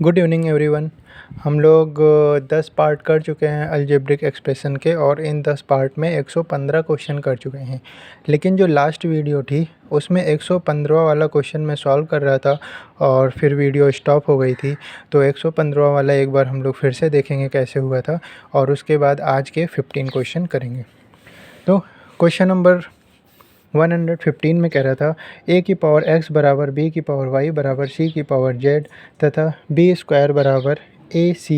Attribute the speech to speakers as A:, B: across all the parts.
A: Good evening everyone. हम लोग 10 part कर चुके हैं अलजेब्रिक एक्सप्रेशन के और इन 10 पार्ट में 115 क्वेश्चन कर चुके हैं। लेकिन जो लास्ट वीडियो थी उसमें 115वां वाला क्वेश्चन मैं सॉल्व कर रहा था और फिर वीडियो स्टॉप हो गई थी। तो 115वां वाला एक बार हम लोग फिर से देखेंगे कैसे हुआ था और उसके बाद आज के 15 क्वेश्चन करेंगे। तो क्वेश्चन नंबर 115 में कह रहा था a की पावर x बराबर b की पावर y बराबर c की पावर z तथा b स्क्वायर बराबर ac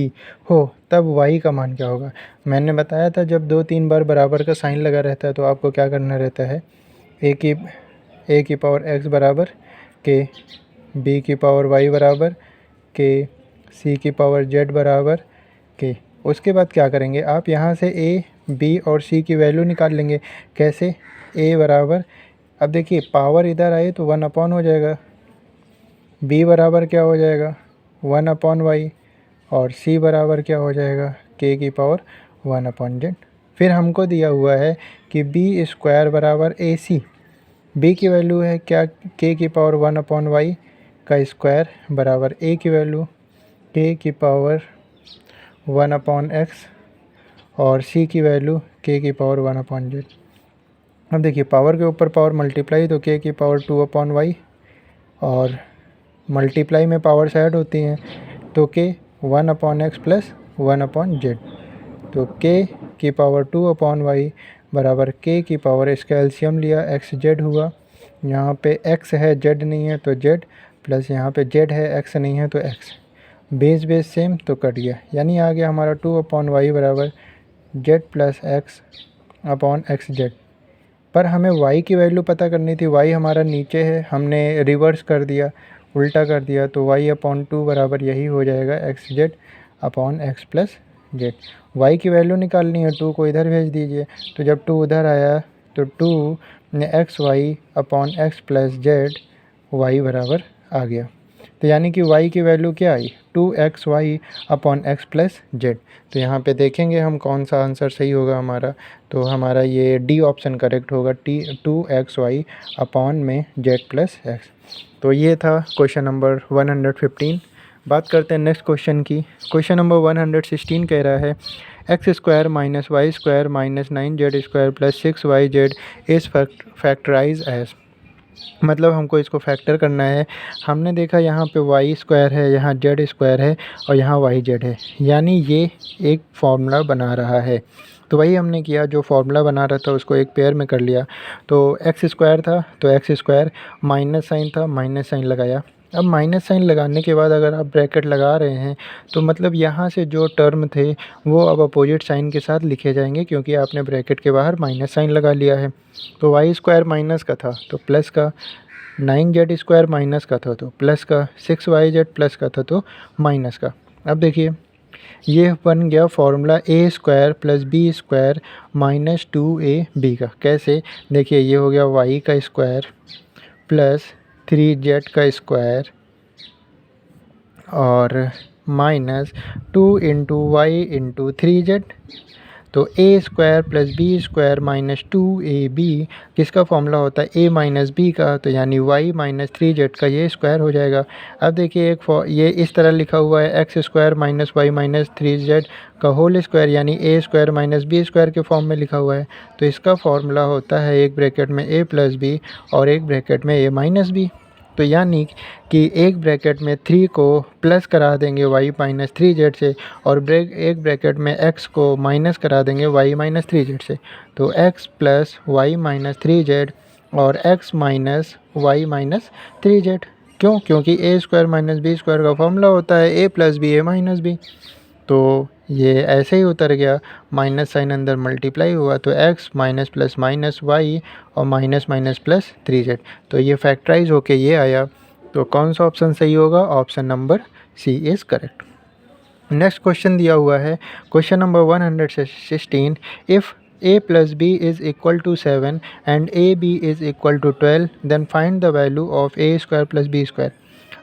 A: हो तब y का मान क्या होगा। मैंने बताया था जब 2-3 बार बराबर का साइन लगा रहता है तो आपको क्या करना रहता है, a की पावर x बराबर k, b की पावर y बराबर k, c की पावर z बराबर k। उसके बाद क्या करेंगे, आप यहाँ से a, b और c की वैल्यू निकाल लेंगे। कैसे? a बराबर, अब देखिए पावर इधर आए तो 1 अपॉन हो जाएगा, b बराबर क्या हो जाएगा 1 अपॉन वाई और c बराबर क्या हो जाएगा k की पावर 1 अपॉन z। फिर हमको दिया हुआ है कि b स्क्वायर बराबर ac, b की वैल्यू है क्या k की पावर 1 अपॉन वाई का स्क्वायर बराबर a की वैल्यू k की पावर 1 अपॉन x और c की वैल्यू k की पावर 1 अपॉन z। अब देखिए पावर के ऊपर पावर मल्टीप्लाई तो k की पावर 2 अपॉन वाई और मल्टीप्लाई में पावर्स ऐड होती हैं तो k 1 upon X plus 1 upon Z. तो k की पावर 2 अपॉन वाई बराबर k की पावर, इसका एलसीएम लिया एक्स जेड हुआ। यहाँ पे x है z नहीं है तो z प्लस यहाँ पे z है x नहीं है तो x, बेस बेस सेम तो कट गया, यानी आ गया हमारा 2 अपॉन वाई बराबर z plus x upon x Z. पर हमें y की वैल्यू पता करनी थी, y हमारा नीचे है, हमने रिवर्स कर दिया, उल्टा कर दिया, तो y अपॉन 2 बराबर यही हो जाएगा x Z upon X plus Z. y की वैल्यू निकालनी है, 2 को इधर भेज दीजिए, तो जब 2 उधर आया तो 2 X Y upon X plus Z y बराबर आ गया। तो यानी कि y की वैल्यू क्या आई 2xy upon X plus Z. तो यहाँ पे देखेंगे हम कौन सा आंसर सही होगा हमारा, तो हमारा ये डी ऑप्शन करेक्ट होगा, 2xy अपॉन में z प्लस एक्स। तो ये था क्वेश्चन नंबर 115। बात करते हैं नेक्स्ट क्वेश्चन की। क्वेश्चन नंबर 116 कह रहा है X square minus Y square minus 9z square plus 6yz is factorize as. मतलब हमको इसको फैक्टर करना है। हमने देखा यहाँ पे वाई स्क्वायर है, यहाँ जेड स्क्वायर है और यहाँ वाई जेड है, यानी ये एक फार्मूला बना रहा है। तो वही हमने किया, जो फार्मूला बना रहा था उसको एक पेयर में कर लिया। तो एक्स स्क्वायर था तो एक्स स्क्वायर, माइनस साइन था माइनस साइन लगाया। अब माइनस साइन लगाने के बाद अगर आप ब्रैकेट लगा रहे हैं तो मतलब यहाँ से जो टर्म थे वो अब अपोजिट साइन के साथ लिखे जाएंगे, क्योंकि आपने ब्रैकेट के बाहर माइनस साइन लगा लिया है। तो वाई स्क्वायर माइनस का था तो प्लस का, 9z स्क्वायर माइनस का था तो प्लस का, 6yz प्लस का था तो माइनस का। अब देखिए ये बन गया formula A square plus B square minus 2ab का। कैसे? देखिए ये हो गया y का स्क्वायर प्लस 3z का स्क्वायर और minus 2 into Y into 3z। तो A square plus B square minus 2ab किसका फॉर्मूला होता है a माइनस बी का, तो यानी y माइनस 3z का ये स्क्वायर हो जाएगा। अब देखिए ये इस तरह लिखा हुआ है X square minus Y minus 3z का होल स्क्वायर, यानी a square minus B square के फॉर्म में लिखा हुआ है। तो इसका फॉर्मूला होता है एक ब्रैकेट में a प्लस बी और एक ब्रैकेट में a माइनस बी। तो यानी कि एक ब्रैकेट में 3 को प्लस करा देंगे y माइनस 3z से और एक ब्रैकेट में x को माइनस करा देंगे y माइनस 3z से। तो x plus Y minus 3z और x minus Y minus 3z। क्यों? क्योंकि a square minus B square का फॉर्मूला होता है a plus B a minus B. तो ये ऐसे ही उतर गया, माइनस साइन अंदर मल्टीप्लाई हुआ तो x minus plus minus Y और माइनस माइनस प्लस 3z। तो ये फैक्टराइज होके ये आया। तो कौन सा ऑप्शन सही होगा? Option number C is correct. Next question दिया हुआ है question number 116, if a plus B is equal to 7 and A B is equal to 12 then find the value of a square plus B square.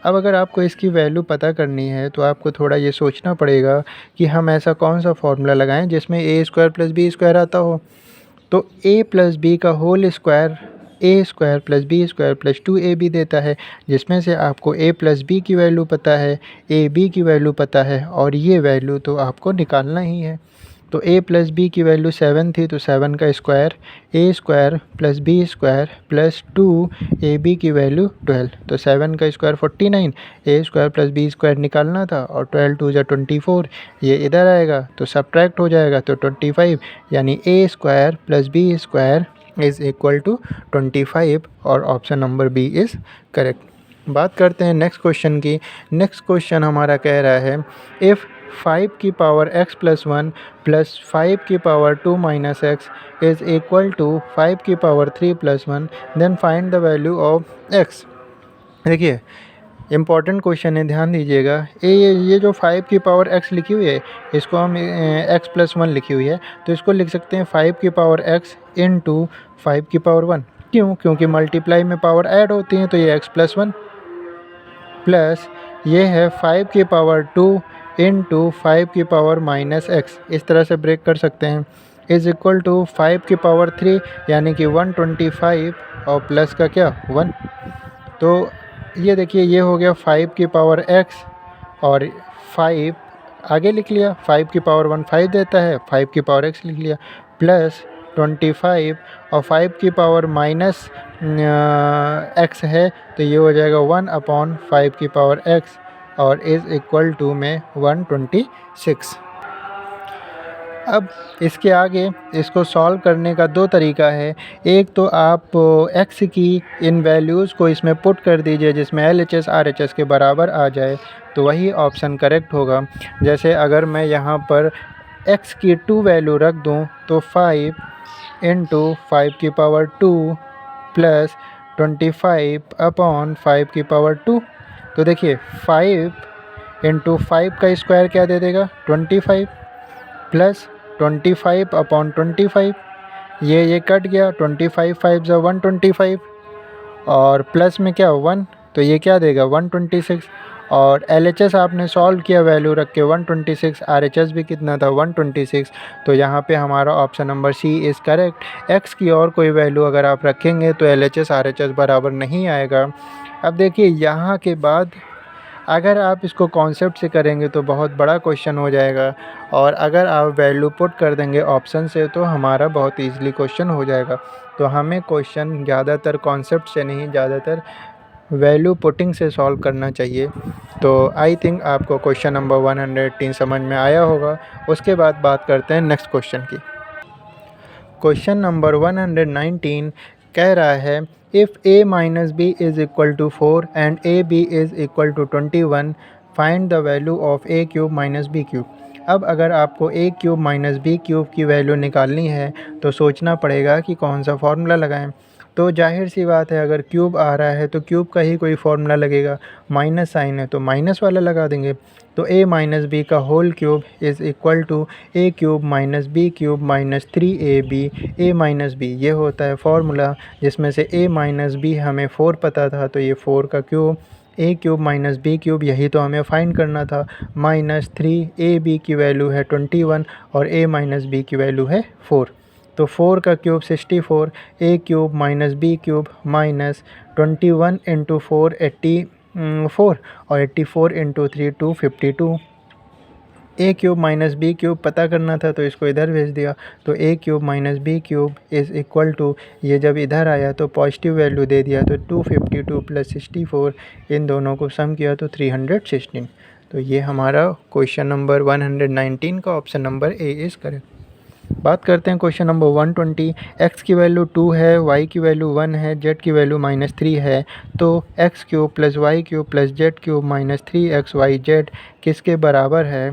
A: अब अगर आपको इसकी value पता करनी है तो आपको थोड़ा ये सोचना पड़ेगा कि हम ऐसा कौन सा फॉर्मूला लगाएं जिसमें a square plus B square आता हो। तो a प्लस बी का whole square A square plus B square plus 2ab देता है, जिसमें से आपको a प्लस बी की वैल्यू पता है, a b की वैल्यू पता है और ये वैल्यू तो आपको निकालना ही है। तो a प्लस बी की वैल्यू 7 थी, तो 7 का square a square plus B square plus 2ab की वैल्यू 12, तो 7 का square 49, a square plus B square निकालना था और 12 2 जा 24, ये इधर आएगा तो सब्ट्रैक्ट हो जाएगा तो 25, यानी a square plus B square is equal to 25 और option number B is correct. बात करते हैं नेक्स्ट क्वेश्चन की। नेक्स्ट क्वेश्चन हमारा कह रहा है इफ़ 5 की पावर x प्लस 1 प्लस 5 की power 2 minus x is equal to 5 की power 3 plus 1 then find the value of x। देखिए इम्पॉर्टेंट क्वेश्चन है, ध्यान दीजिएगा। ये जो 5 की पावर x लिखी हुई है, इसको हम x प्लस 1 लिखी हुई है, तो इसको लिख सकते हैं 5 की पावर x इंटू 5 की पावर 1। क्यों? क्योंकि मल्टीप्लाई में पावर ऐड होती हैं, तो ये x प्लस 1 प्लस ये है 5 की पावर 2 इंटू 5 की पावर माइनस x, इस तरह से ब्रेक कर सकते हैं, इज़ इक्वल टू 5 की पावर 3 यानी कि 125 और प्लस का क्या 1। तो ये देखिए ये हो गया 5 की पावर x और 5 आगे लिख लिया, 5 की पावर 1 5 देता है, 5 की पावर x लिख लिया प्लस 25 और 5 की पावर माइनस x है, तो ये हो जाएगा 1/5 की पावर x और इज़ इक्वल टू में 126। अब इसके आगे इसको सॉल्व करने का दो तरीका है। एक तो आप x की इन वैल्यूज़ को इसमें पुट कर दीजिए जिसमें LHS RHS के बराबर आ जाए, तो वही ऑप्शन करेक्ट होगा। जैसे अगर मैं यहाँ पर x की 2 वैल्यू रख दूँ तो 5 इंटू 5 की पावर 2 प्लस 25/5 की पावर 2, तो देखिए 5 इंटू 5 का स्क्वायर क्या दे देगा 25 प्लस 25/25, ये कट गया, 25 5 जा 125 और प्लस में क्या 1, तो ये क्या देगा 126 और LHS आपने सॉल्व किया वैल्यू रख के 126, RHS भी कितना था 126, तो यहाँ पे हमारा option number C is correct. x की और कोई वैल्यू अगर आप रखेंगे तो LHS RHS बराबर नहीं आएगा। अब देखिए यहाँ के बाद अगर आप इसको कॉन्सेप्ट से करेंगे तो बहुत बड़ा क्वेश्चन हो जाएगा और अगर आप वैल्यू पुट कर देंगे ऑप्शन से तो हमारा बहुत ईजीली क्वेश्चन हो जाएगा। तो हमें क्वेश्चन ज़्यादातर कॉन्सेप्ट से नहीं, ज़्यादातर वैल्यू पुटिंग से सॉल्व करना चाहिए। तो आई थिंक आपको क्वेश्चन नंबर 118 समझ में आया होगा। उसके बाद बात करते हैं नेक्स्ट क्वेश्चन की। क्वेश्चन नंबर 119 कह रहा है if a minus B is equal to 4 and A B is equal to 21 find the value of a cube minus B cube. अब अगर आपको a cube minus B cube की value निकालनी है तो सोचना पड़ेगा कि कौन सा फार्मूला लगाएं। तो जाहिर सी बात है अगर क्यूब आ रहा है तो क्यूब का ही कोई फार्मूला लगेगा, माइनस साइन है तो माइनस वाला लगा देंगे। तो a माइनस बी का whole cube is equal to a cube minus B cube minus 3ab a minus B, ये होता है फार्मूला जिसमें से a माइनस बी हमें 4 पता था, तो ये 4 का cube a cube minus B cube, यही तो हमें फाइंड करना था, माइनस 3ab की वैल्यू है 21 और a माइनस बी की वैल्यू है 4, तो 4 का cube 64, a cube minus B cube minus 21 into 4 84 और 84 into 3 252। a cube minus B cube पता करना था तो इसको इधर भेज दिया, तो a cube minus B cube is equal to, ये जब इधर आया तो पॉजिटिव वैल्यू दे दिया, तो 252 प्लस 64, इन दोनों को सम किया तो 316। तो ये हमारा क्वेश्चन नंबर 119 का option number A is correct. बात करते हैं क्वेश्चन नंबर 120। x की वैल्यू 2 है, y की वैल्यू 1 है, z की वैल्यू -3 है, तो x cube plus Y cube plus Z cube minus 3xyz किसके बराबर है।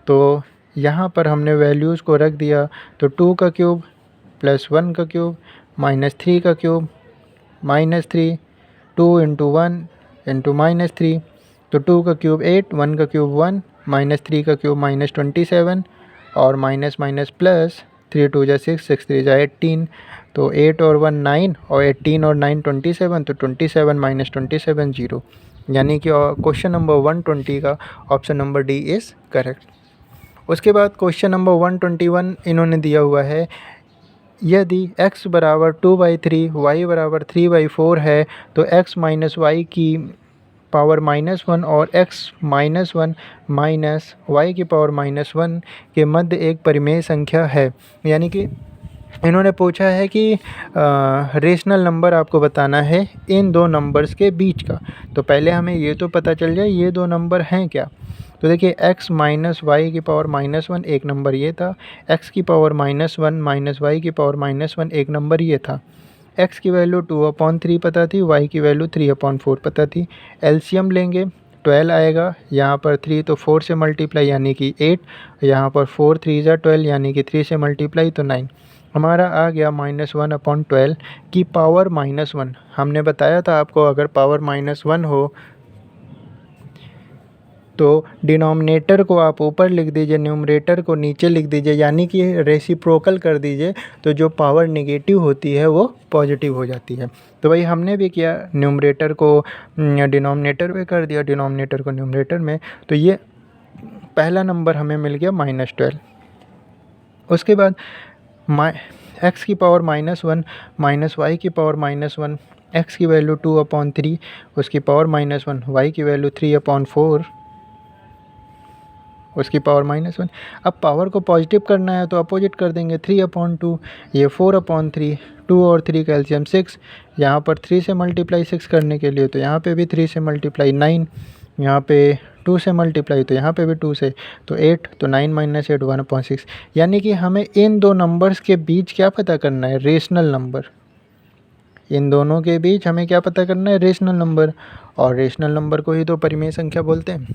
A: तो यहाँ पर हमने वैल्यूज़ को रख दिया, तो 2 का क्यूब प्लस 1 का क्यूब माइनस 3 का cube minus 3, 2 into 1 into minus 3, तो 2 का क्यूब 8, 1 का क्यूब 1, माइनस 3 का क्यूब माइनस 27 और माइनस माइनस प्लस 3 2 जा 6, 6 3 जा 18, तो 8 और 1 9 और 18 और 9 27, तो 27 माइनस 27 0, यानी कि क्वेश्चन नंबर 120 का option number D is correct. उसके बाद क्वेश्चन नंबर 121 इन्होंने दिया हुआ है यदि x बराबर 2/3 y बराबर 3/4 है तो x माइनस वाई की पावर -1 और x -1 माइनस वाई की पावर -1 के मध्य एक परिमेय संख्या है। यानी कि इन्होंने पूछा है कि रेशनल नंबर आपको बताना है इन दो नंबर्स के बीच का। तो पहले हमें ये तो पता चल जाए ये दो नंबर हैं क्या। तो देखिए x माइनस वाई की पावर -1 एक नंबर ये था, x की पावर -1 माइनस वाई की पावर -1 एक नंबर ये था। x की वैल्यू 2/3 पता थी, y की वैल्यू 3/4 पता थी। एलसीएम लेंगे 12 आएगा, यहाँ पर 3 तो 4 से मल्टीप्लाई यानी कि 8, यहाँ पर 4 3 ज़ा 12 यानी कि 3 से मल्टीप्लाई तो 9। हमारा आ गया -1/12 की पावर -1। हमने बताया था आपको अगर पावर -1 हो तो डिनोमिनेटर को आप ऊपर लिख दीजिए, न्यूमरेटर को नीचे लिख दीजिए, यानी कि रेसिप्रोकल कर दीजिए, तो जो पावर नेगेटिव होती है वो पॉजिटिव हो जाती है। तो वही हमने भी किया, न्यूमरेटर को डिनोमिनेटर में कर दिया, डिनोमिनेटर को न्यूमरेटर में। तो ये पहला नंबर हमें मिल गया -12। उसके बाद x की पावर -1 माइनस वाई की पावर -1, x की वैल्यू 2/3, उसकी पावर -1, y की वैल्यू 3/4, उसकी पावर -1। अब पावर को पॉजिटिव करना है तो अपोजिट कर देंगे, 3/2, ये 4/3, 2 और 3 का एलसीएम 6, यहाँ पर 3 से मल्टीप्लाई 6 करने के लिए तो यहाँ पे भी 3 से मल्टीप्लाई 9, यहाँ पे 2 से मल्टीप्लाई तो यहाँ पे भी 2 से, तो 8, तो 9 - 8 1/6। यानी कि हमें इन दो नंबर्स के बीच क्या पता करना है, रेशनल नंबर। इन दोनों के बीच हमें क्या पता करना है, रेशनल नंबर। और रेशनल नंबर को ही तो परिमेय संख्या बोलते हैं।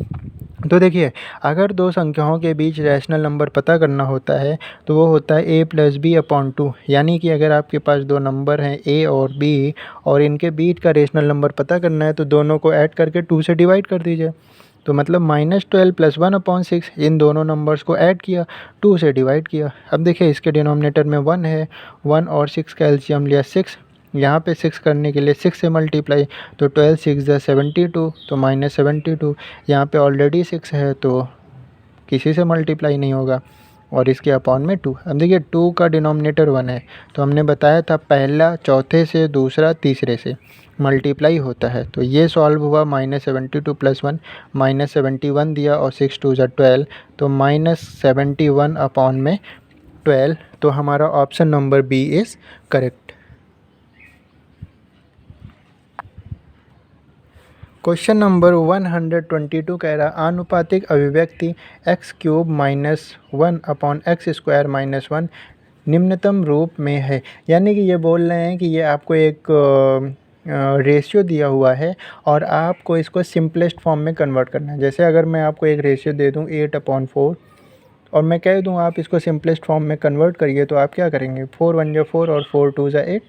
A: तो देखिए, अगर दो संख्याओं के बीच रैशनल नंबर पता करना होता है तो वो होता है a + b/2। यानी कि अगर आपके पास दो नंबर हैं a और b और इनके बीच का रेशनल नंबर पता करना है तो दोनों को ऐड करके 2 से डिवाइड कर दीजिए। तो मतलब -12 + 1/6, इन दोनों नंबर्स को ऐड किया, 2 से डिवाइड किया। अब देखिए इसके डिनोमिनेटर में 1 है, 1 और 6 का एलसीएम लिया 6, यहाँ पे 6 करने के लिए 6 से मल्टीप्लाई, तो 12 6 ज़ा 72, तो -72। यहाँ पे ऑलरेडी 6 है तो किसी से मल्टीप्लाई नहीं होगा, और इसके अपॉन में 2। अब देखिए 2 का डिनोमिनेटर 1 है, तो हमने बताया था पहला चौथे से, दूसरा तीसरे से मल्टीप्लाई होता है। तो ये सॉल्व हुआ, -72 + 1 -71 दिया, और 6 2 ज़ा 12, तो -71/12। तो हमारा option number B is correct. Question number 122 कह रहा आनुपातिक अभिव्यक्ति x³ - 1/x² - 1 निम्नतम रूप में है। यानी कि ये बोल रहे हैं कि ये आपको एक रेशियो दिया हुआ है और आपको इसको सिंपलेस्ट फॉर्म में कन्वर्ट करना है। जैसे अगर मैं आपको एक रेशियो दे दूँ 8/4 और मैं कह दूँ आप इसको सिंपलेस्ट फॉर्म में कन्वर्ट करिए, तो आप क्या करेंगे, 4 1 ज़ा 4 और 4 2 ज़ा 8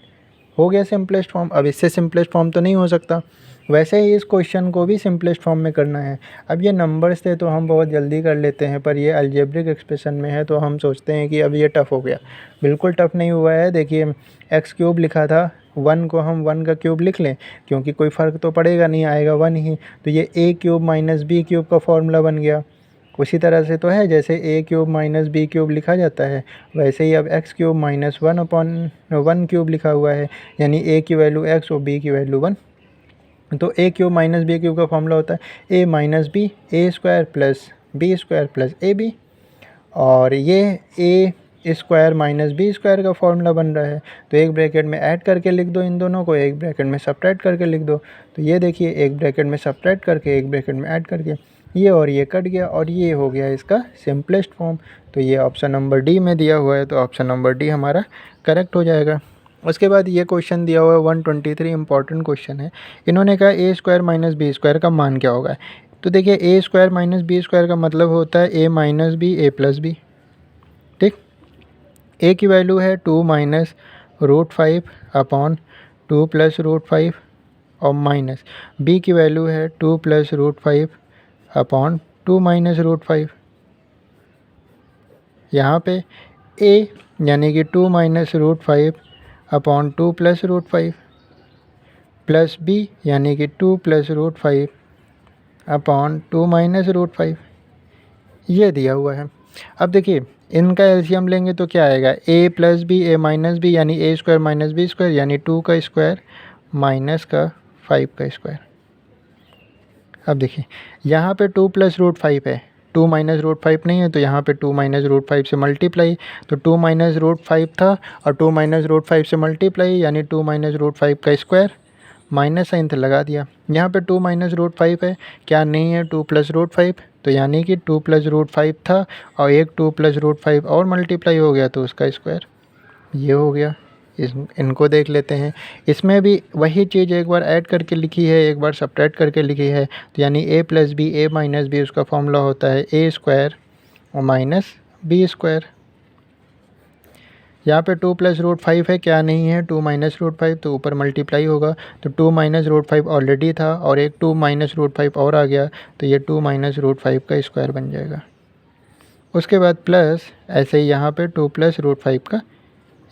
A: हो गया सिंपलेस्ट फॉर्म। अब इससे सिंपलेस्ट फॉर्म तो नहीं हो सकता, वैसे ही इस क्वेश्चन को भी सिंपलेस्ट फॉर्म में करना है। अब ये नंबर्स थे तो हम बहुत जल्दी कर लेते हैं, पर ये अलजेब्रिक एक्सप्रेशन में है तो हम सोचते हैं कि अब ये टफ़ हो गया। बिल्कुल टफ़ नहीं हुआ है। देखिए x³ लिखा था, 1 को हम 1 का क्यूब लिख लें क्योंकि कोई फ़र्क तो पड़ेगा नहीं, आएगा 1 ही। तो ये a³ - b³ का फॉर्मूला बन गया। उसी तरह से तो है जैसे a³ - b³ लिखा जाता है, वैसे ही अब x³ - 1/1³ लिखा हुआ है, यानी a की वैल्यू x और b की वैल्यू 1। तो a³ - b³ का फॉर्मूला होता है a - b a² + b² + ab, और ये a² - b² का फॉर्मूला बन रहा है। तो एक ब्रैकेट में ऐड करके लिख दो इन दोनों को, एक ब्रैकेट में सब्ट्रैक्ट करके लिख दो। तो ये देखिए एक ब्रैकेट में सब्ट्रैक्ट करके, एक ब्रैकेट में ऐड करके, ये और ये कट गया और ये हो गया इसका सिंपलेस्ट फॉर्म। तो ये ऑप्शन नंबर डी में दिया हुआ है, तो ऑप्शन नंबर डी हमारा करेक्ट हो जाएगा। उसके बाद ये क्वेश्चन दिया हुआ है 123, इंपॉर्टेंट क्वेश्चन है। इन्होंने कहा a² - b² का मान क्या होगा। तो देखिए a² - b² का मतलब होता है a - b a + b। ठीक, a की वैल्यू है 2 - √5/2 + √5 और माइनस b की वैल्यू है 2 + √5/2 - √5। यहाँ पे a यानी कि 2 - √5/2 + √5 प्लस b यानी कि 2 + √5/2 - √5 ये दिया हुआ है। अब देखिए इनका एलसीएम लेंगे तो क्या आएगा, a plus B A minus B यानी A square minus B square यानी 2 का स्क्वायर माइनस का 5 का स्क्वायर। अब देखिए यहाँ पे 2 प्लस रूट 5 है, 2 माइनस रूट 5 नहीं है, तो यहाँ पे 2 माइनस रूट 5 से मल्टीप्लाई, तो 2 माइनस रूट 5 था और 2 माइनस रूट 5 से मल्टीप्लाई यानी 2 माइनस रूट 5 का स्क्वायर, माइनस साइन तो लगा दिया। यहाँ पे 2 माइनस रूट 5 है, क्या नहीं है 2 प्लस रूट 5, तो यानी कि 2 प्लस रूट 5 था और एक 2 प्लस रूट 5 और मल्टीप्लाई हो गया तो उसका स्क्वायर, ये हो गया। इनको देख लेते हैं, इसमें भी वही चीज़ एक बार ऐड करके लिखी है, एक बार सब्ट्रैक्ट करके लिखी है, तो यानी a plus B A minus B उसका फॉर्मूला होता है ए स्क्वायर और माइनस बी स्क्वायर। यहाँ पे 2 प्लस रूट 5 है, क्या नहीं है 2 माइनस रूट 5, तो ऊपर मल्टीप्लाई होगा, तो 2 माइनस रूट 5 ऑलरेडी था और एक 2 माइनस रूट 5 और आ गया, तो ये 2 माइनस रूट 5 का स्क्वायर बन जाएगा। उसके बाद प्लस ऐसे ही यहाँ पे 2 प्लस रूट 5 का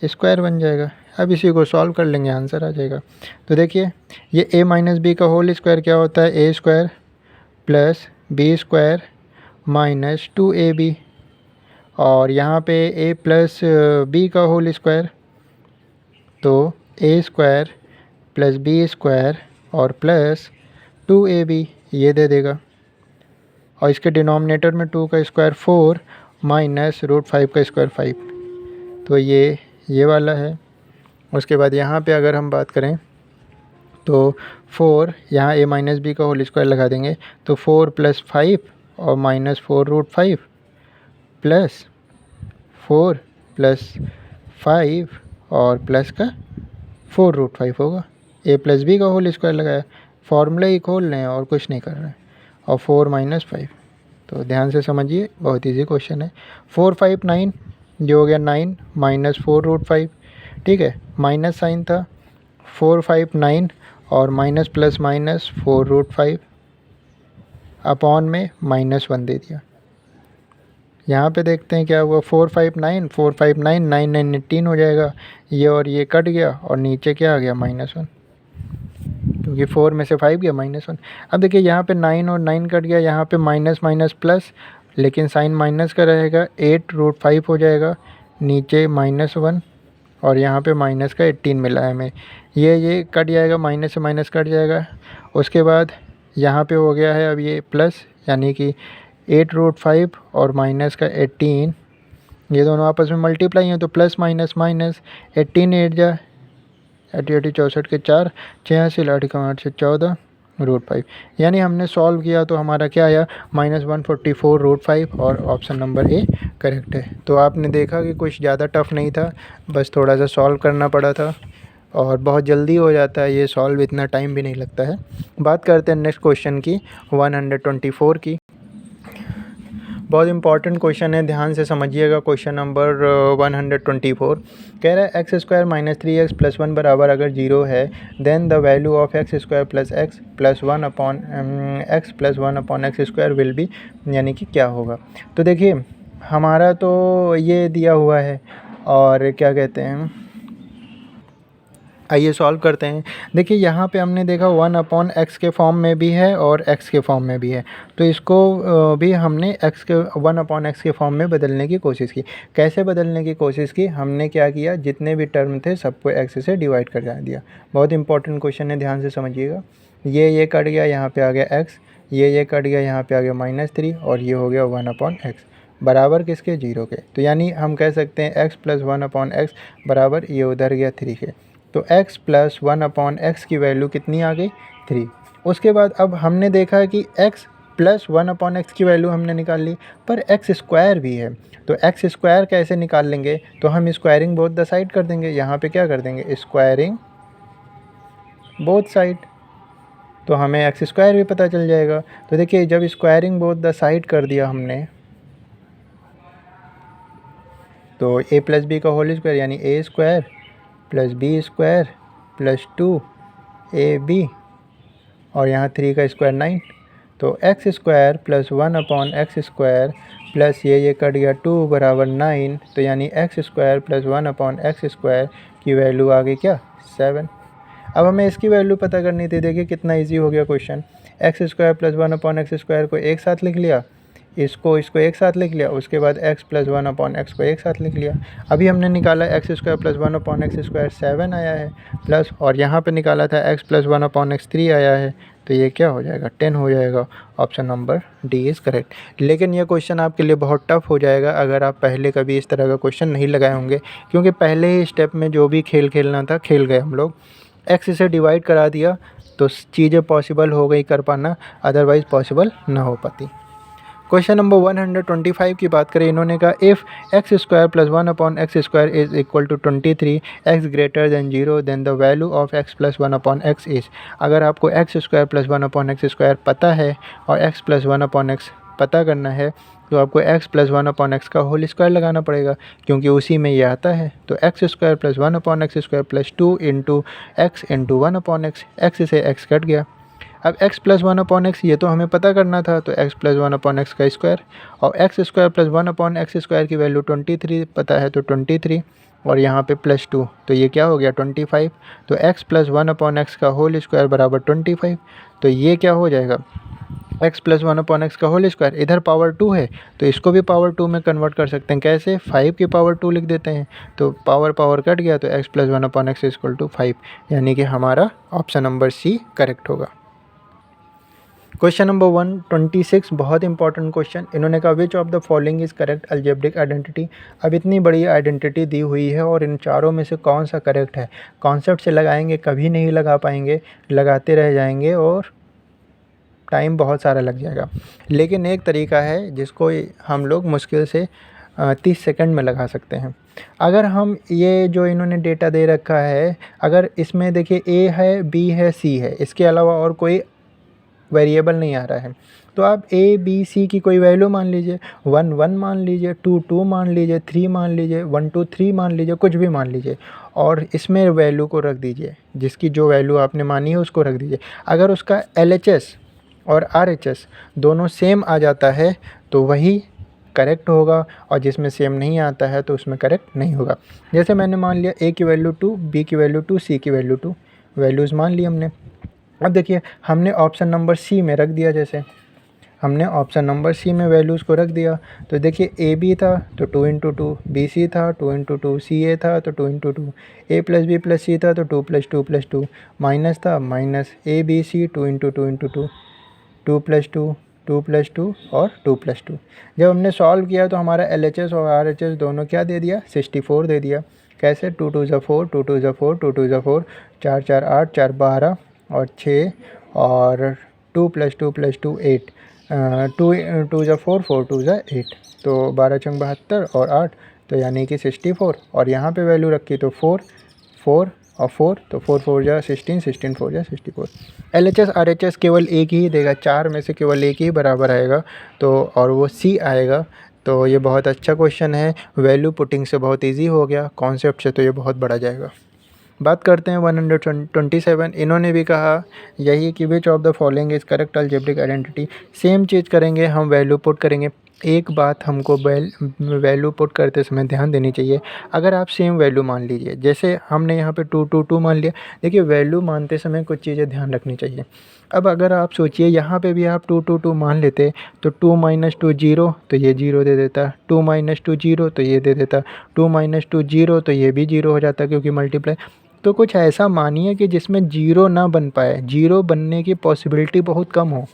A: स्क्वायर बन जाएगा। अब इसी को सॉल्व कर लेंगे, आंसर आ जाएगा। तो देखिए ये a माइनस बी का होल स्क्वायर क्या होता है, A square plus B square minus 2ab, और यहाँ पे a प्लस बी का होल स्क्वायर, तो A square plus B square और प्लस 2ab ये दे देगा, और इसके डिनोमिनेटर में 2 का स्क्वायर 4 माइनस रूट 5 का स्क्वायर 5, तो ये वाला है। उसके बाद यहाँ पे अगर हम बात करें तो 4 यहाँ a माइनस बी का होल स्क्वायर लगा देंगे, तो 4 प्लस 5 और माइनस 4 रूट 5 प्लस 4 प्लस 5 और प्लस का 4 रूट 5 होगा। a प्लस बी का होल स्क्वायर लगाया, फॉर्मूला ही खोल रहे हैं और कुछ नहीं कर रहे हैं, और 4 माइनस 5, तो ध्यान से समझिए बहुत इजी क्वेश्चन है। 4 5 9, जो हो गया 9 माइनस 4 रूट 5, ठीक है, माइनस साइन था, 4 5 9 और minus plus minus 4 root 5 upon में -1 दे दिया। यहाँ पे देखते हैं क्या हुआ, 4 5 9 4 5 9 9 9 18 हो जाएगा, ये और ये कट गया और नीचे क्या आ गया -1, क्योंकि 4 में से 5 गया -1। अब देखिए यहाँ पे 9 और 9 कट गया, यहाँ पे माइनस माइनस प्लस, लेकिन साइन माइनस का रहेगा, 8 रूट 5 हो जाएगा, नीचे -1 और यहाँ पे माइनस का 18 मिला है हमें, ये कट जाएगा, माइनस से माइनस कट जाएगा। उसके बाद यहाँ पे हो गया है अब ये प्लस, यानी कि 8 रूट 5 और माइनस का 18, ये दोनों आपस में मल्टीप्लाई हैं तो प्लस माइनस माइनस, 18 8 जा 80 64 के 4 86 लाठी का 8 से 14 रूट 5, यानी हमने सॉल्व किया तो हमारा क्या आया -144 रूट 5, और ऑप्शन नंबर ए करेक्ट है। तो आपने देखा कि कुछ ज़्यादा टफ नहीं था, बस थोड़ा सा सॉल्व करना पड़ा था और बहुत जल्दी हो जाता है ये सॉल्व, इतना टाइम भी नहीं लगता है। बात करते हैं नेक्स्ट क्वेश्चन की, 124 की। बहुत इंपॉर्टेंट क्वेश्चन है, ध्यान से समझिएगा। क्वेश्चन नंबर 124 कह रहा है X square minus 3x plus 1 बराबर अगर 0 है, then the value of X square plus X plus 1 upon X plus 1 upon X square will be, यानी कि क्या होगा। तो देखिए हमारा तो ये दिया हुआ है, और क्या कहते हैं, आइए सॉल्व करते हैं। देखिए यहाँ पे हमने देखा 1 अपॉन एक्स के फॉर्म में भी है और एक्स के फॉर्म में भी है, तो इसको भी हमने एक्स के 1 अपॉन एक्स के फॉर्म में बदलने की कोशिश की। कैसे बदलने की कोशिश की, हमने क्या किया, जितने भी टर्म थे सबको एक्स से डिवाइड कर दिया। बहुत इंपॉर्टेंट क्वेश्चन है, ध्यान से समझिएगा। ये कट गया, यहाँ पर आ गया एक्स, ये कट गया, यहाँ पर आ गया -3, और ये हो गया 1 अपॉन एक्स बराबर किसके, 0 के। तो यानी हम कह सकते हैं एक्स प्लस 1 अपॉन एक्स बराबर ये उधर गया 3 के, तो x प्लस 1 अपॉन एक्स की वैल्यू कितनी आ गई, 3। उसके बाद अब हमने देखा कि x प्लस 1 अपॉन एक्स की वैल्यू हमने निकाल ली, पर एक्स स्क्वायर भी है, तो एक्स स्क्वायर कैसे निकाल लेंगे, तो हम स्क्वायरिंग बोथ द साइड कर देंगे। यहाँ पे क्या कर देंगे, स्क्वायरिंग बोथ साइड, तो हमें एक्स स्क्वायर भी पता चल जाएगा। तो देखिए जब स्क्वायरिंग बोथ द साइड कर दिया हमने, तो a प्लस बी का होल स्क्वायर यानी A square plus B square plus 2ab, और यहाँ 3 का स्क्वायर 9, तो X square plus 1 upon X square plus ये कट गया 2 बराबर 9, तो यानी X square plus 1 upon X square की वैल्यू आ गई क्या, 7। अब हमें इसकी वैल्यू पता करनी थी। देखिए कितना इजी हो गया question, x square plus 1 upon X square को एक साथ लिख लिया, इसको एक साथ लिख लिया, उसके बाद x प्लस 1/x को एक साथ लिख लिया। अभी हमने निकाला x² प्लस 1/x² 7 आया है प्लस, और यहाँ पे निकाला था x प्लस 1/x 3 आया है, तो ये क्या हो जाएगा 10 हो जाएगा। Option number D is correct. लेकिन ये क्वेश्चन आपके लिए बहुत टफ हो जाएगा अगर आप पहले कभी इस तरह का क्वेश्चन नहीं लगाए होंगे, क्योंकि पहले ही स्टेप में जो भी खेल खेलना था खेल गए हम लोग। x से डिवाइड करा दिया तो चीज़ें पॉसिबल हो गई कर पाना, अदरवाइज़ पॉसिबल ना हो पाती। क्वेश्चन नंबर 125 की बात करें, इन्होंने कहा if x² plus 1/x² is equal to 23, x greater than 0, then the value of x plus 1/x is. अगर आपको x² प्लस 1/x² पता है और x प्लस 1/x पता करना है तो आपको x प्लस 1/x का होल स्क्वायर लगाना पड़ेगा, क्योंकि उसी में ये आता है। तो x² plus 1/x² plus 2 into x into 1/x, x से x कट गया। अब x प्लस 1/x ये तो हमें पता करना था, तो x प्लस 1/x का स्क्वायर, और x² प्लस 1/x² की वैल्यू 23 पता है, तो 23, और यहाँ पे प्लस 2, तो ये क्या हो गया 25। तो x प्लस 1/x का होल स्क्वायर बराबर 25, तो ये क्या हो जाएगा x प्लस 1/x का होल स्क्वायर। इधर पावर 2 है तो इसको भी पावर 2 में कन्वर्ट कर सकते हैं। कैसे? 5 की पावर 2 लिख देते हैं, तो पावर पावर कट गया, तो x plus 1/x equal to 5, यानी कि हमारा ऑप्शन नंबर सी करेक्ट होगा। क्वेश्चन नंबर 126 बहुत इंपॉर्टेंट क्वेश्चन। इन्होंने कहा विच of the following is correct algebraic identity. अब इतनी बड़ी आइडेंटिटी दी हुई है और इन चारों में से कौन सा करेक्ट है। कॉन्सेप्ट से लगाएंगे कभी नहीं लगा पाएंगे, लगाते रह जाएंगे और टाइम बहुत सारा लग जाएगा। लेकिन एक तरीका है जिसको हम लोग मुश्किल से 30 सेकंड में लगा सकते हैं। अगर हम ये जो इन्होंने डेटा दे रखा है, अगर इसमें देखिए a है, b है, c है, इसके अलावा और कोई वेरिएबल नहीं आ रहा है, तो आप a b c की कोई वैल्यू मान लीजिए, 1 1 मान लीजिए, 2 2 मान लीजिए, 3 मान लीजिए, 1 2 3 मान लीजिए, कुछ भी मान लीजिए, और इसमें वैल्यू को रख दीजिए, जिसकी जो वैल्यू आपने मानी है उसको रख दीजिए। अगर उसका LHS और RHS दोनों सेम आ जाता है तो वही करेक्ट होगा, और जिसमें सेम नहीं आता है तो उसमें करेक्ट नहीं होगा। जैसे मैंने मान लिया a की वैल्यू 2, b की वैल्यू 2, c की वैल्यू 2, वैल्यूज़ मान ली हमने। अब देखिए हमने ऑप्शन नंबर सी में रख दिया, जैसे हमने ऑप्शन नंबर सी में वैल्यूज़ को रख दिया, तो देखिए ए बी था तो 2 इंटू 2, बी सी था 2 इंटू 2, सी ए था तो 2 into 2, A plus B plus C था तो 2 प्लस 2 प्लस 2, माइनस था minus A B C 2 into 2 into 2, 2 plus 2, 2 plus 2 और 2 प्लस 2। जब हमने सॉल्व किया तो हमारा LHS और RHS दोनों क्या दे दिया, 64 दे दिया। कैसे? 2 2 ज़ा 4, 2 2 ज़ा 4, 2 2 ज़ा 4, 4 4 8, 4 12 और 6, और 2 प्लस 2 प्लस 2 8, 2 2 ज़ा 4, 4 2 ज़ा 8, तो 12 चंग 72 और 8, तो यानी कि 64, और यहाँ पे वैल्यू रखी तो 4 4 और 4, तो 4 4 जा 16, 16 4 जा 64। LHS RHS केवल एक ही देगा, 4 में से केवल एक ही बराबर आएगा, तो और वो C आएगा। तो ये बहुत अच्छा क्वेश्चन है, वैल्यू पुटिंग से बहुत इजी हो गया, कॉन्सेप्ट से तो ये बहुत बड़ा जाएगा। बात करते हैं 127। इन्होंने भी कहा यही कि which of the following is correct algebraic identity. Same चीज़ करेंगे, हम वैल्यू पुट करेंगे। एक बात हमको वैल्यू पुट करते समय ध्यान देनी चाहिए। अगर आप सेम वैल्यू मान लीजिए, जैसे हमने यहाँ पे 2 2 2 मान लिया, देखिए वैल्यू मानते समय कुछ चीज़ें ध्यान रखनी चाहिए। अब अगर आप सोचिए यहाँ पे भी आप 2 2 2 मान लेते तो 2 माइनस 2 0, तो ये 0 दे देता, 2 माइनस 2 0 तो ये दे देता, 2 माइनस 2 0 तो ये भी 0 हो जाता, क्योंकि मल्टीप्लाई। तो कुछ ऐसा मानिए कि जिसमें 0 ना बन पाए, 0 बनने की पॉसिबिलिटी बहुत कम हो।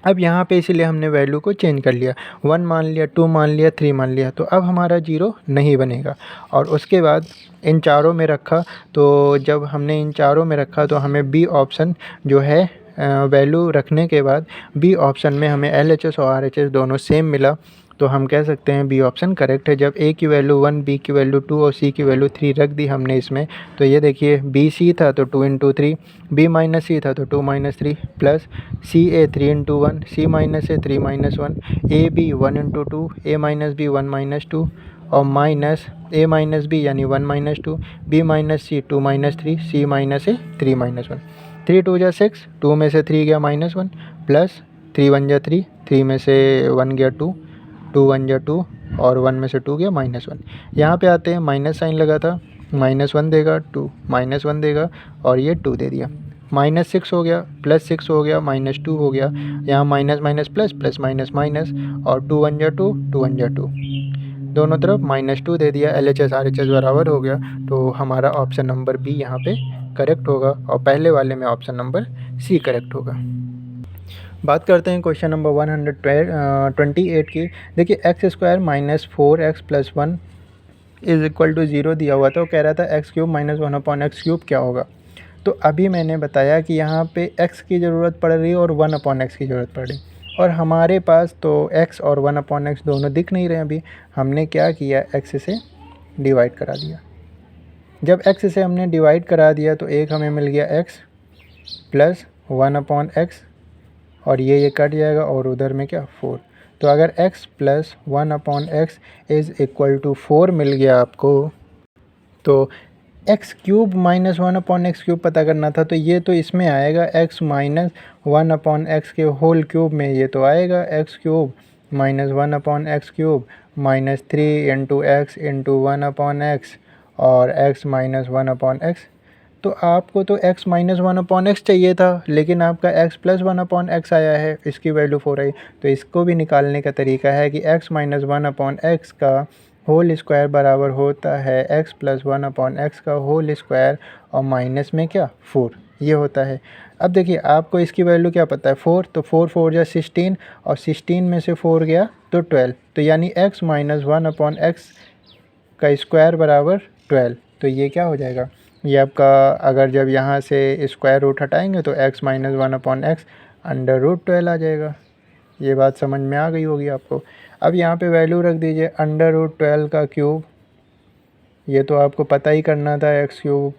A: अब यहाँ पे इसीलिए हमने वैल्यू को चेंज कर लिया, 1 मान लिया, 2 मान लिया, 3 मान लिया, तो अब हमारा 0 नहीं बनेगा। और उसके बाद इन चारों में रखा, तो जब हमने इन चारों में रखा तो हमें बी ऑप्शन जो है वैल्यू रखने के बाद बी ऑप्शन में हमें LHS और RHS दोनों सेम मिला, तो हम कह सकते हैं बी ऑप्शन करेक्ट है। जब ए की वैल्यू 1, बी की वैल्यू 2 और सी की वैल्यू 3 रख दी हमने इसमें, तो ये देखिए बी सी था तो 2 इंटू 3, बी माइनस सी था तो 2 minus 3, plus C A 3 into 1, C minus A 3 minus 1, A B 1 into 2, A minus B 1 minus 2, और माइनस ए माइनस बी यानी 1 minus 2, B minus C 2 minus 3, C minus A 3 minus 1। 3 2 जा 6, 2 में से 3 गया -1, plus 3 1 जा 3, 3 में से 1 गया 2, 2 1 जा 2, और 1 में से 2 गया -1। यहाँ पे आते हैं, माइनस साइन लगा था, -1 देगा, 2 -1 देगा, और ये 2 दे दिया। -6 हो गया, +6 हो गया, -2 हो गया, यहाँ minus minus plus, plus minus minus, और 2 1 जा 2, 2 1 जा 2, दोनों तरफ -2 दे दिया, LHS RHS बराबर हो गया। तो हमारा ऑप्शन नंबर बी यहाँ पे करेक्ट होगा और पहले वाले में ऑप्शन नंबर सी करेक्ट होगा। बात करते हैं क्वेश्चन नंबर 128 की। देखिए x² - 4x + 1 = 0 दिया हुआ था, वो कह रहा था x³ - 1/x³ क्या होगा। तो अभी मैंने बताया कि यहाँ पे x की ज़रूरत पड़ रही है और 1/x की ज़रूरत पड़ रही है, और हमारे पास तो x और 1/x दोनों दिख नहीं रहे। अभी हमने क्या किया, x से डिवाइड करा दिया। जब x से हमने डिवाइड करा दिया तो एक हमें मिल गया x + 1/x, और ये कट जाएगा और उधर में क्या 4। तो अगर x + 1/x = 4 मिल गया आपको, तो x³ - 1/x³ पता करना था। तो ये तो इसमें आएगा, x - 1/x के होल क्यूब में ये तो आएगा, x³ - 1/x³ -3 × x × 1/x और x - 1/x। तो आपको तो x - 1/x चाहिए था, लेकिन आपका x + 1/x आया है, इसकी वैल्यू 4 आई। तो इसको भी निकालने का तरीका है कि x - 1/x का होल स्क्वायर बराबर होता है x + 1/x का होल स्क्वायर, और माइनस में क्या 4, ये होता है। अब देखिए आपको इसकी वैल्यू क्या पता है 4, तो 4 4 जा 16, और 16 में से 4 गया तो 12, तो यानी x - 1/x का स्क्वायर बराबर 12। तो ये क्या हो जाएगा, ये आपका, अगर जब यहाँ से स्क्वायर रूट हटाएंगे तो x - 1/x √12 आ जाएगा। ये बात समझ में आ गई होगी आपको। अब यहाँ पे वैल्यू रख दीजिए √12 का क्यूब, ये तो आपको पता ही करना था, x³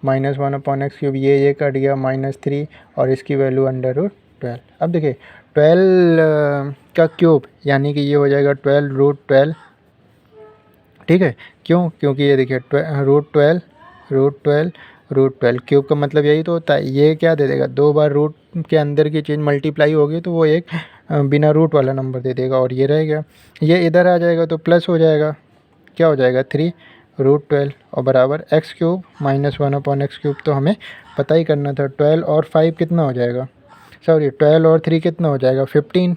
A: - 1/x³, ये कट गया -3, और इसकी वैल्यू √12। अब देखिए 12 का क्यूब यानी कि ये हो जाएगा 12 ठीक है। क्यों, क्योंकि ये देखिए √12 क्यूब का मतलब यही तो होता है। ये क्या दे देगा, 2 बार रूट के अंदर की चीज़ मल्टीप्लाई होगी तो वो एक बिना रूट वाला नंबर दे देगा, और ये रह गया, ये इधर आ जाएगा तो प्लस हो जाएगा, क्या हो जाएगा 3 √12 और बराबर x³ - 1/x³। तो हमें पता ही करना था, 12 और 5 कितना हो जाएगा, सॉरी 12 और 3 कितना हो जाएगा 15।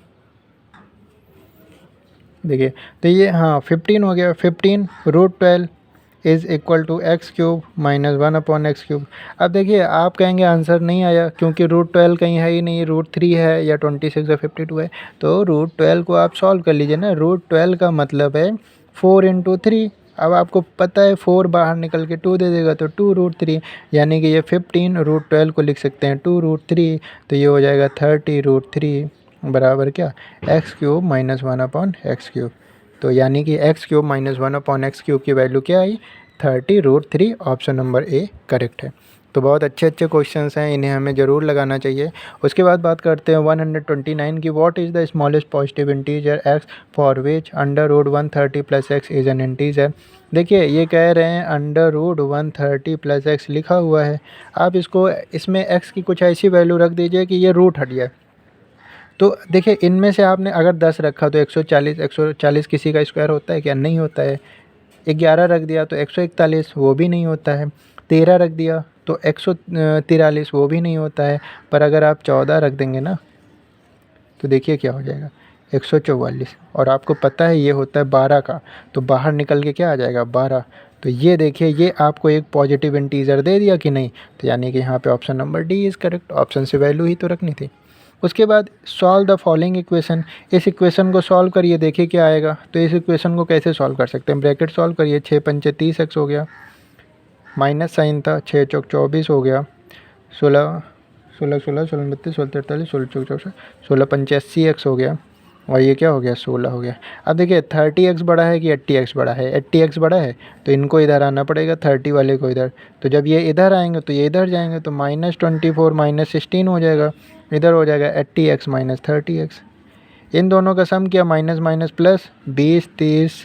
A: देखिए तो ये हाँ 15 हो गया, 15 √12 = x³ - 1/x³। अब देखिए आप कहेंगे आंसर नहीं आया, क्योंकि √12 कहीं है ही नहीं, √3 है या 26 या 52 है। तो √12 को आप सॉल्व कर लीजिए ना, √12 का मतलब है 4 × 3। अब आपको पता है 4 बाहर निकल के 2 दे देगा, तो 2 √3, यानी कि ये 15 √12 को लिख सकते हैं 2 √3, तो ये हो जाएगा 30 √3 बराबर क्या x³ - 1/x³। तो यानी कि x³ - 1/x³ की वैल्यू क्या आई 30 √3। ऑप्शन नंबर ए करेक्ट है। तो बहुत अच्छे अच्छे क्वेश्चंस हैं, इन्हें हमें ज़रूर लगाना चाहिए। उसके बाद बात करते हैं 129 की, what is the smallest positive integer x for which √130 + x is an integer. देखिए ये कह रहे हैं √130 + x लिखा हुआ है, आप इसको इसमें x की कुछ ऐसी वैल्यू रख दीजिए कि ये रूट हट जाए। तो देखिए इनमें से आपने अगर 10 रखा तो 140 किसी का स्क्वायर होता है क्या, नहीं होता है। 11 रख दिया तो 141, वो भी नहीं होता है। 13 रख दिया तो 143, वो भी नहीं होता है। पर अगर आप 14 रख देंगे ना, तो देखिए क्या हो जाएगा 144, और आपको पता है ये होता है 12 का, तो बाहर निकल के क्या आ जाएगा 12। तो ये देखिए ये आपको एक पॉजिटिव इंटीजर दे दिया कि नहीं, तो यानी कि यहाँ पे option number D is correct. Option से वैल्यू ही तो रखनी थी। उसके बाद सॉल्व द फॉलोइंग इक्वेशन, इस इक्वेशन को सॉल्व करिए, देखिए क्या आएगा। तो इस इक्वेशन को कैसे सॉल्व कर सकते हैं, ब्रैकेट सॉल्व करिए, 6 पंचे 30x हो गया, माइनस साइन था, 6 चौक 24 हो गया, 16 16 16 16 32 16 43 16 चौक 64 16 पंचे 80x हो गया, और ये क्या हो गया 16 हो गया। अब देखिए 30x बड़ा है कि 80x बड़ा है, 80x बड़ा है तो इनको इधर आना पड़ेगा, 30 वाले को इधर। तो जब ये इधर आएंगे तो ये इधर जाएंगे, तो -24 -16 हो जाएगा, इधर हो जाएगा 80x - 30x। इन दोनों का सम किया, माइनस माइनस प्लस, 20 30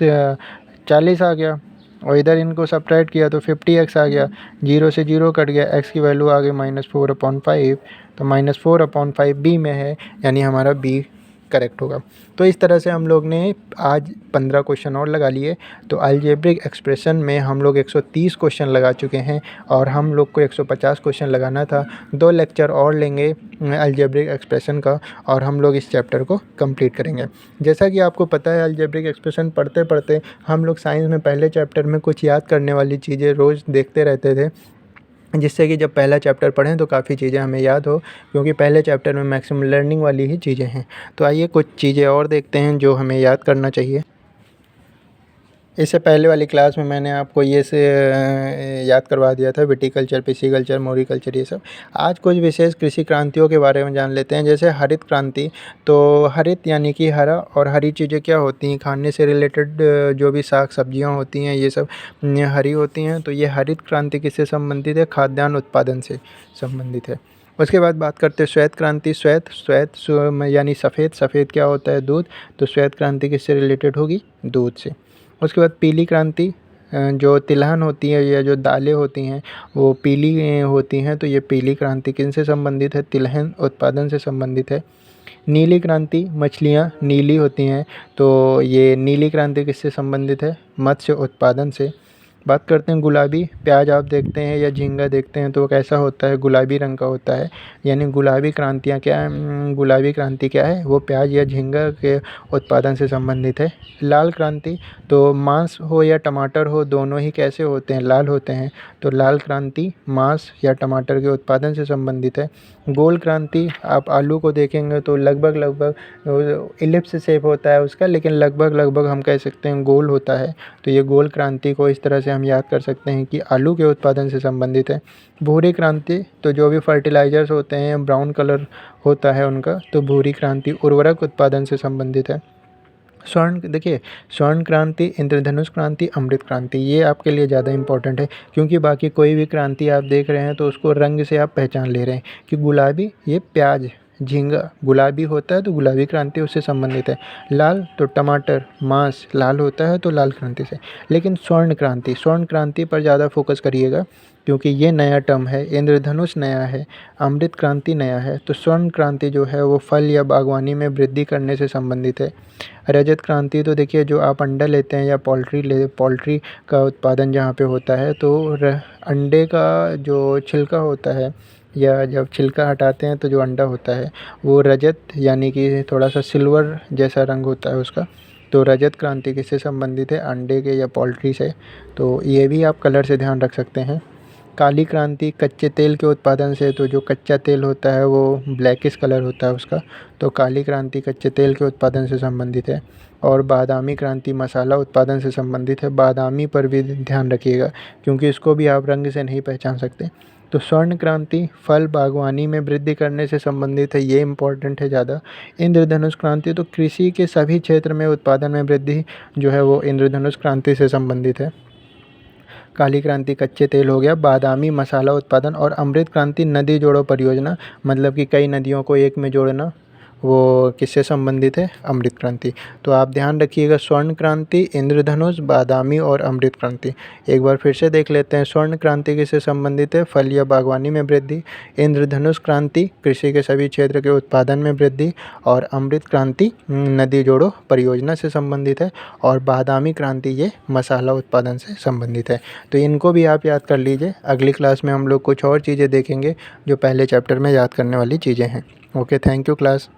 A: 40 आ गया, और इधर इनको सब्ट्रैक्ट किया तो 50x आ गया, 0 से 0 कट गया, x की वैल्यू आ गई -4/5। तो -4/5 बी में है, यानी हमारा बी करेक्ट होगा। तो इस तरह से हम लोग ने आज 15 क्वेश्चन और लगा लिए। तो अलजेब्रिक एक्सप्रेशन में हम लोग 130 क्वेश्चन लगा चुके हैं और हम लोग को 150 क्वेश्चन लगाना था। 2 लेक्चर और लेंगे अलजेब्रिक एक्सप्रेशन का और हम लोग इस चैप्टर को कंप्लीट करेंगे। जैसा कि आपको पता है अलजेब्रिक एक्सप्रेशन पढ़ते पढ़ते हम लोग साइंस में पहले चैप्टर में कुछ याद करने वाली चीज़ें रोज़ देखते रहते थे, जिससे कि जब पहला चैप्टर पढ़ें तो काफ़ी चीज़ें हमें याद हो, क्योंकि पहले चैप्टर में मैक्सिमम लर्निंग वाली ही चीज़ें हैं। तो आइए कुछ चीज़ें और देखते हैं जो हमें याद करना चाहिए। इससे पहले वाली क्लास में मैंने आपको ये से याद करवा दिया था, विटीकल्चर, पिसीकल्चर, मोरिकल्चर, ये सब। आज कुछ विशेष कृषि क्रांतियों के बारे में जान लेते हैं। जैसे हरित क्रांति। तो हरित यानी कि हरा, और हरी चीज़ें क्या होती हैं, खाने से रिलेटेड जो भी साग सब्जियाँ होती हैं ये सब हरी होती हैं। तो ये हरित क्रांति किससे संबंधित है? खाद्यान्न उत्पादन से संबंधित है। उसके बाद बात करते हैं श्वेत क्रांति। यानी सफ़ेद, सफ़ेद क्या होता है? दूध। तो श्वेत क्रांति किससे रिलेटेड होगी? दूध से। उसके बाद पीली क्रांति, जो तिलहन होती है या जो दालें होती हैं वो पीली होती हैं। तो ये पीली क्रांति किनसे संबंधित है? तिलहन उत्पादन से संबंधित है। नीली क्रांति, मछलियाँ नीली होती हैं। तो ये नीली क्रांति किससे संबंधित है? मत्स्य उत्पादन से। बात करते हैं गुलाबी। प्याज आप देखते हैं या झींगा देखते हैं तो वो कैसा होता है? गुलाबी रंग का होता है। यानी गुलाबी क्रांतियाँ क्या है? गुलाबी क्रांति क्या है? वो प्याज या झींगा के उत्पादन से संबंधित है। लाल क्रांति, तो मांस हो या टमाटर हो दोनों ही कैसे होते हैं? लाल होते हैं। तो लाल क्रांति मांस या टमाटर के उत्पादन से संबंधित है। गोल क्रांति, आप आलू को देखेंगे तो लगभग इलिप्स शेप होता है उसका, लेकिन लगभग हम कह सकते हैं गोल होता है। तो ये गोल क्रांति को इस तरह से हम याद कर सकते हैं कि आलू के उत्पादन से संबंधित है। भूरी क्रांति, तो जो भी फर्टिलाइजर्स होते हैं ब्राउन कलर होता है उनका, तो भूरी क्रांति उर्वरक उत्पादन से संबंधित है। देखिए, स्वर्ण क्रांति, इंद्रधनुष क्रांति, अमृत क्रांति, ये आपके लिए ज़्यादा इंपॉर्टेंट है, क्योंकि बाकी कोई भी क्रांति आप देख रहे हैं तो उसको रंग से आप पहचान ले रहे हैं कि गुलाबी, ये प्याज, झींगा गुलाबी होता है तो गुलाबी क्रांति उससे संबंधित है। लाल, तो टमाटर, मांस लाल होता है तो लाल क्रांति से। लेकिन स्वर्ण क्रांति पर ज़्यादा फोकस करिएगा, क्योंकि ये नया टर्म है। इंद्रधनुष नया है, अमृत क्रांति नया है। तो स्वर्ण क्रांति जो है वो फल या बागवानी में वृद्धि करने से संबंधित है। रजत क्रांति, तो देखिए जो आप अंडा लेते हैं या पोल्ट्री का उत्पादन जहाँ पे होता है तो अंडे का जो छिलका होता है या जब छिलका हटाते हैं तो जो अंडा होता है वो रजत यानी कि थोड़ा सा सिल्वर जैसा रंग होता है उसका। तो रजत क्रांति किससे संबंधित है? अंडे के या पोल्ट्री से। तो ये भी आप कलर से ध्यान रख सकते हैं। काली क्रांति, कच्चे तेल के उत्पादन से। तो जो कच्चा तेल होता है वो ब्लैकिश कलर होता है उसका। तो काली क्रांति कच्चे तेल के उत्पादन से संबंधित है। और बादामी क्रांति मसाला उत्पादन से संबंधित है। बादामी पर भी ध्यान रखिएगा, क्योंकि इसको भी आप रंग से नहीं पहचान सकते। तो स्वर्ण क्रांति फल बागवानी में वृद्धि करने से संबंधित है, ये इम्पोर्टेंट है ज़्यादा। इंद्रधनुष क्रांति, तो कृषि के सभी क्षेत्र में उत्पादन में वृद्धि जो है वो इंद्रधनुष क्रांति से संबंधित है। काली क्रांति कच्चे तेल हो गया, बादामी मसाला उत्पादन, और अमृत क्रांति नदी जोड़ो परियोजना, मतलब कि कई नदियों को एक में जोड़ना, वो किससे संबंधित है? अमृत क्रांति। तो आप ध्यान रखिएगा, स्वर्ण क्रांति, इंद्रधनुष, बादामी और अमृत क्रांति। एक बार फिर से देख लेते हैं। स्वर्ण क्रांति किससे संबंधित है? फल या बागवानी में वृद्धि। इंद्रधनुष क्रांति कृषि के सभी क्षेत्र के उत्पादन में वृद्धि। और अमृत क्रांति नदी जोड़ो परियोजना से संबंधित है। और बादामी क्रांति ये मसाला उत्पादन से संबंधित है। तो इनको भी आप याद कर लीजिए। अगली क्लास में हम लोग कुछ और चीज़ें देखेंगे जो पहले चैप्टर में याद करने वाली चीज़ें हैं। Okay, thank you class.